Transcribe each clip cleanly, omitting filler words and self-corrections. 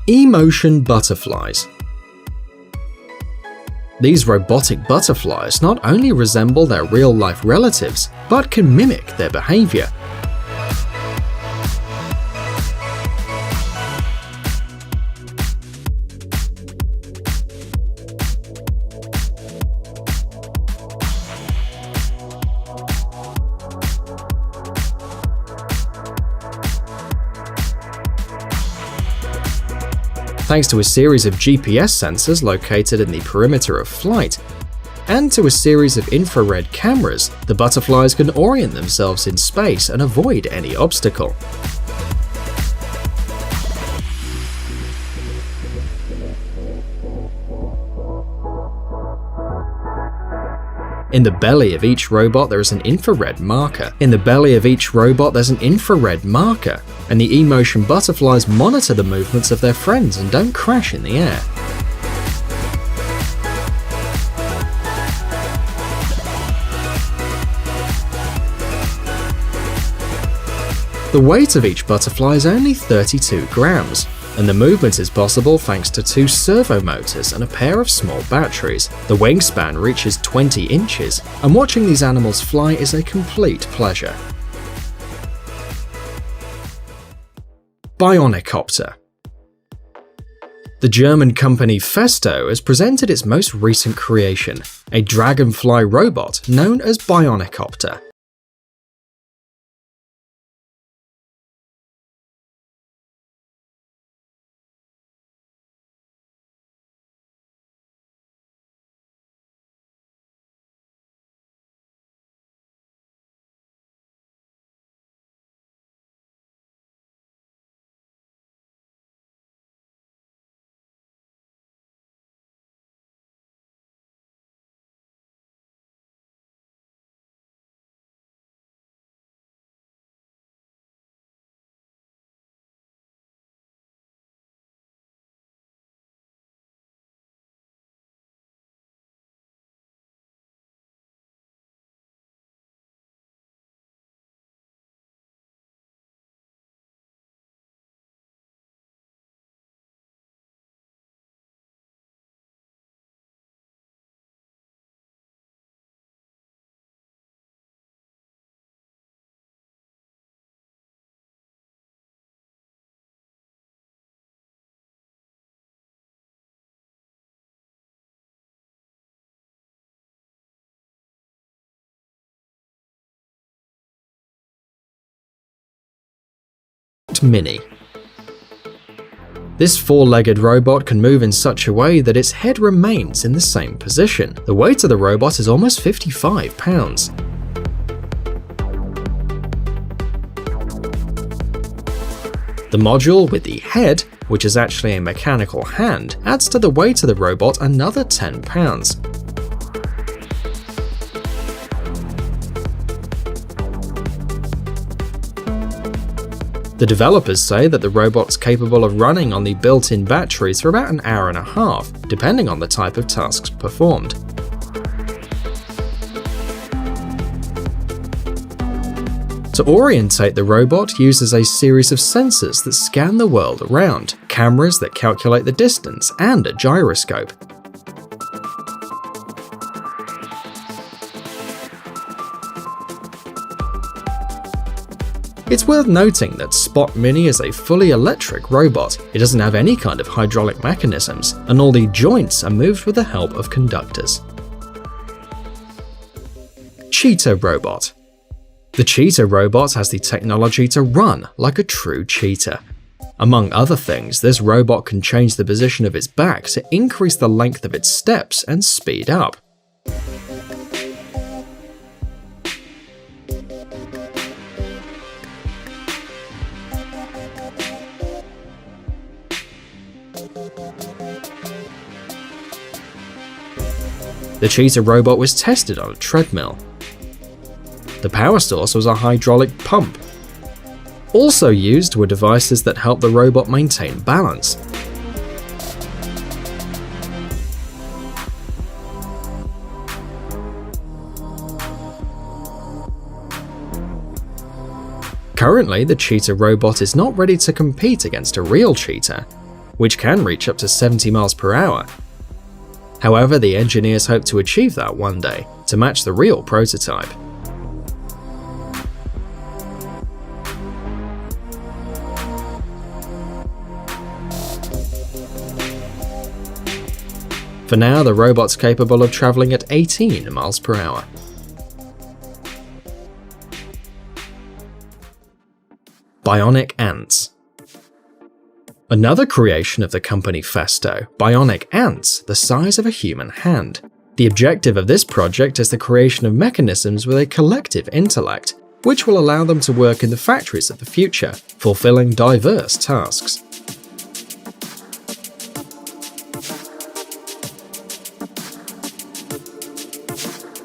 E-motion butterflies. These robotic butterflies not only resemble their real-life relatives, but can mimic their behavior. Thanks to a series of GPS sensors located in the perimeter of flight, and to a series of infrared cameras, the butterflies can orient themselves in space and avoid any obstacle. In the belly of each robot there is an infrared marker. And the E-motion butterflies monitor the movements of their friends and don't crash in the air. The weight of each butterfly is only 32 grams, and the movement is possible thanks to 2 servo motors and a pair of small batteries. The wingspan reaches 20 inches, and watching these animals fly is a complete pleasure. Bionicopter. The German company Festo has presented its most recent creation, a dragonfly robot known as Bionicopter. Mini. This 4-legged robot can move in such a way that its head remains in the same position. The weight of the robot is almost 55 pounds. The module with the head, which is actually a mechanical hand, adds to the weight of the robot another 10 pounds. The developers say that the robot's capable of running on the built-in batteries for about an hour and a half, depending on the type of tasks performed. To orientate the robot uses a series of sensors that scan the world around, cameras that calculate the distance, and a gyroscope. It's worth noting that Spot Mini is a fully electric robot. It doesn't have any kind of hydraulic mechanisms, and all the joints are moved with the help of conductors. Cheetah Robot. The Cheetah robot has the technology to run like a true cheetah. Among other things, this robot can change the position of its back to increase the length of its steps and speed up. The Cheetah robot was tested on a treadmill. The power source was a hydraulic pump. Also used were devices that help the robot maintain balance. Currently, the Cheetah robot is not ready to compete against a real cheetah. which can reach up to 70 miles per hour. However, the engineers hope to achieve that one day to match the real prototype. For now, the robot's capable of traveling at 18 miles per hour. Bionic ants. Another creation of the company Festo, bionic ants the size of a human hand. The objective of this project is the creation of mechanisms with a collective intellect, which will allow them to work in the factories of the future, fulfilling diverse tasks.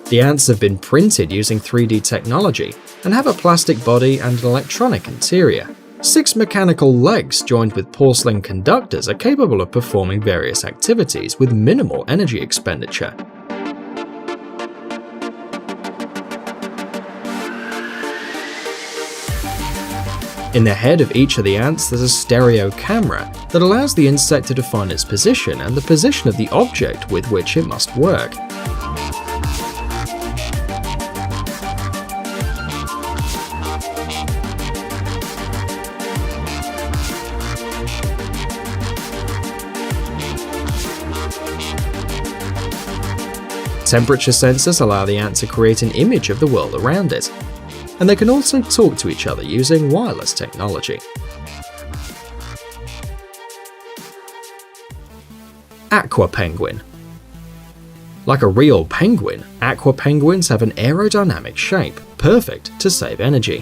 The ants have been printed using 3D technology and have a plastic body and an electronic interior. 6 mechanical legs joined with porcelain conductors are capable of performing various activities with minimal energy expenditure. In the head of each of the ants there's a stereo camera that allows the insect to define its position and the position of the object with which it must work. Temperature sensors allow the ant to create an image of the world around it, and they can also talk to each other using wireless technology. Aqua penguin. Like a real penguin, aqua penguins have an aerodynamic shape, perfect to save energy.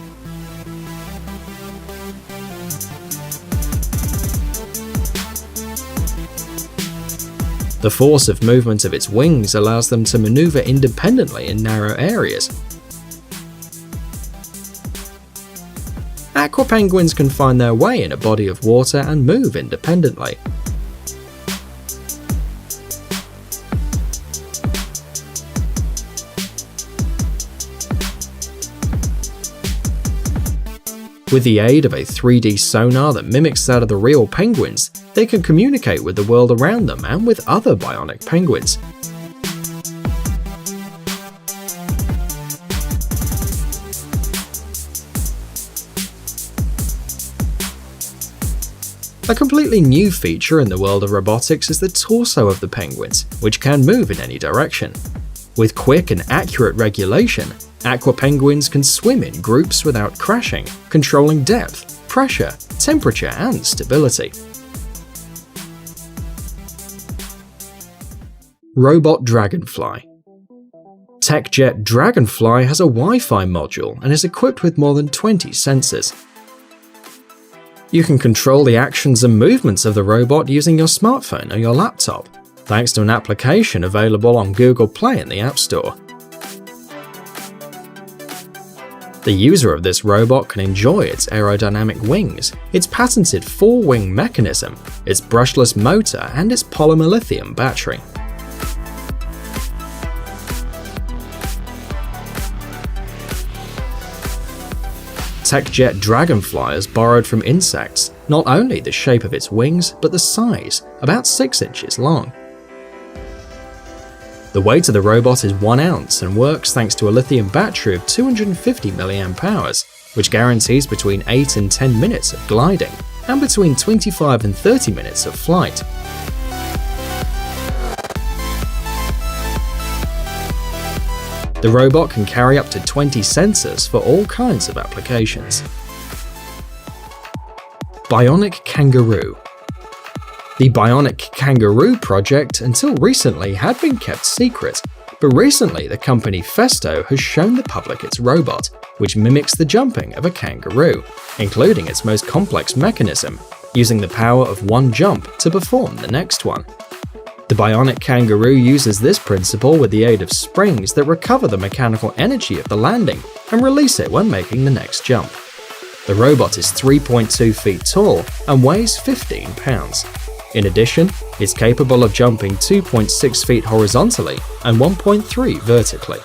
The force of movement of its wings allows them to maneuver independently in narrow areas. Aqua penguins can find their way in a body of water and move independently. With the aid of a 3D sonar that mimics that of the real penguins, they can communicate with the world around them and with other bionic penguins. A completely new feature in the world of robotics is the torso of the penguins, which can move in any direction. With quick and accurate regulation, aqua penguins can swim in groups without crashing, controlling depth, pressure, temperature, and stability. Robot Dragonfly. TechJet Dragonfly has a Wi-Fi module and is equipped with more than 20 sensors. You can control the actions and movements of the robot using your smartphone or your laptop, thanks to an application available on Google Play in the App Store. The user of this robot can enjoy its aerodynamic wings, its patented 4-wing mechanism, its brushless motor, and its polymer lithium battery. TechJet Dragonfly has borrowed from insects, not only the shape of its wings, but the size, about 6 inches long. The weight of the robot is 1 ounce and works thanks to a lithium battery of 250 mAh, which guarantees between 8 and 10 minutes of gliding, and between 25 and 30 minutes of flight. The robot can carry up to 20 sensors for all kinds of applications. Bionic Kangaroo. The Bionic Kangaroo project until recently had been kept secret, but recently the company Festo has shown the public its robot, which mimics the jumping of a kangaroo, including its most complex mechanism, using the power of one jump to perform the next one. The Bionic Kangaroo uses this principle with the aid of springs that recover the mechanical energy of the landing and release it when making the next jump. The robot is 3.2 feet tall and weighs 15 pounds. In addition, it's capable of jumping 2.6 feet horizontally and 1.3 vertically.